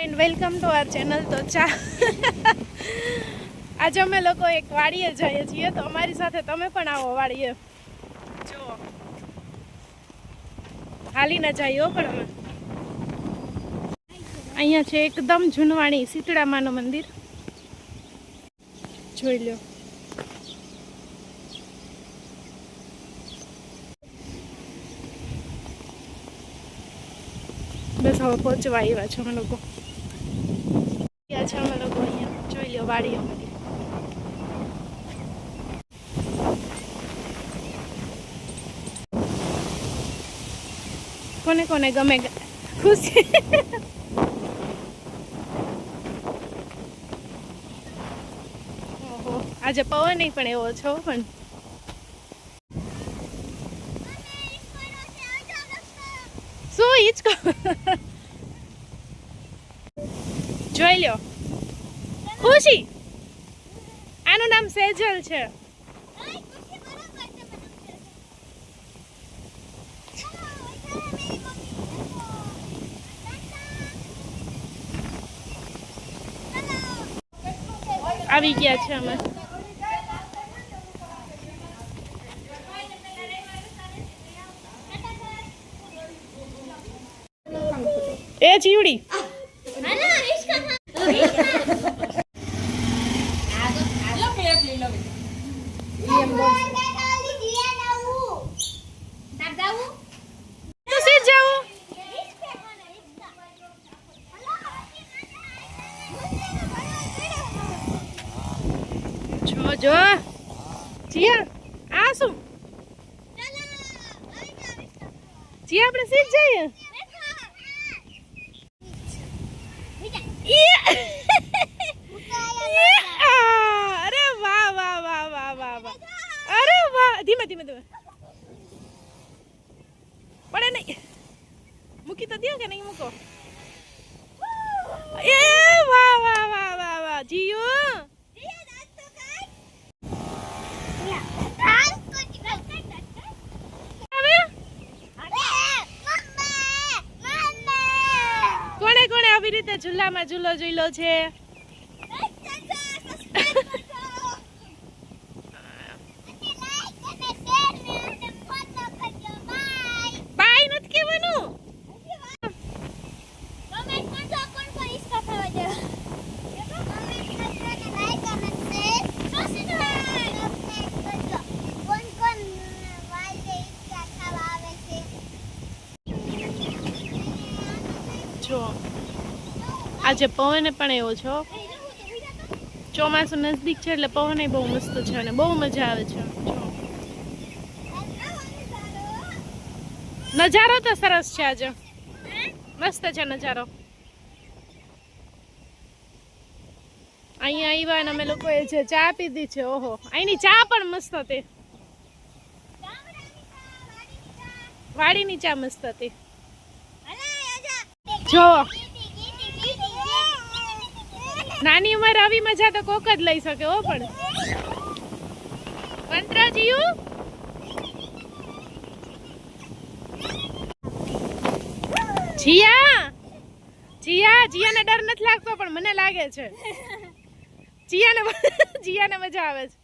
And welcome to R channel. તો આજે અમે લોકો એક વાડીએ જઈએ છીએ, તો અમારી સાથે તમે પણ આવો વાડીએ. જો હાલીને જઈએ પણ અમે. અહીંયા છે એકદમ જૂનવાણી શીતળામાનું મંદિર, જોઈ લો. બસ હવે પહોંચવા આવ્યા છે અમે લોકો. અમે લોકો અહીંયા જોઈ લો વાડીઓ બધી. કોને કોને ગમે ખુશી? ઓહો, આજે પવન પણ એવો છો. પણ શું હિચકો? જોઈ લો ખુશી, આનું નામ સેજલ છે. આવી ગયા છે અમે. એ જીવડી જો જીયા, આ શું જીયા, આપણે સીધ જઈએ. અરે વાહ વાહ વાહ વાહ વાહ વાહ, અરે વાહ. ધીમે ધીમે ધીમે પડે નહીં, મૂકી તો દો કે નહીં મૂકો. એ વાહ વાહ વાહ વાહ વાહ જીયું. કોણે કોણે આવી રીતે ઝૂલામાં ઝૂલો ઝૂલો છે? બાય નથી કહેવાનું. જો આજે પવન પણ એવો છો. ચોમાસું નજદીક છે એટલે પવન બહુ મસ્ત છે અને બહુ મજા આવે છે. નજારો તો સરસ છે, આજે મસ્ત છે નજારો. અહીંયા આવ્યા અને અમે લોકોએ જે ચા પીધી છે, ઓહો, અહીંની ચા પણ મસ્ત હતી. વાડીની ચા મસ્ત હતી. જો નાની ઉંમર આવી મજા તો કોક જ લઈ શકે. હો પણ મંત્રાજીયું જીયા, જીયાને ડર નથી લાગતો પણ મને લાગે છે. જીયાને મજા આવે છે.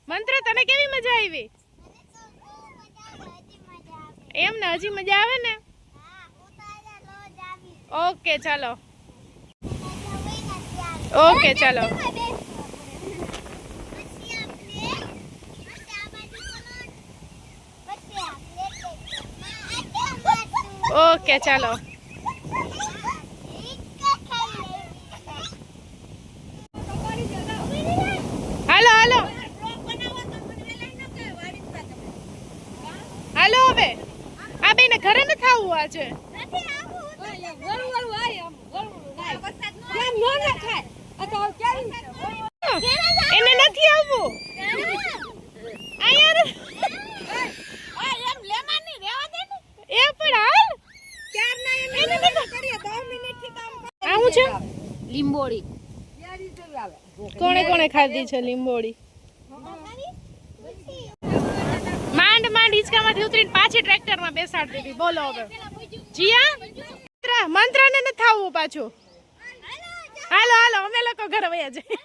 મંત્ર, તને કેવી મજા આવી? એમ ને, હજી મજા આવે ને? ઓકે ચાલો, ઓકે ચાલો. ઓકે ચાલો. હાલો હાલો હાલો. હવે આ બેને ઘરે નથી આવવું આજે. એને નથી આવવું. એ પણ હાલ આવું છે. લીંબોડી કોણે કોણે ખાધી છે? લીંબોડી માંડ માંડ હિંચકામાંથી ઉતરીને પાછી ટ્રેક્ટરમાં બેસાડી દીધી. બોલો હવે જીયા, મંત્રને નથી આવવું પાછું. ઘરે વયા જાય.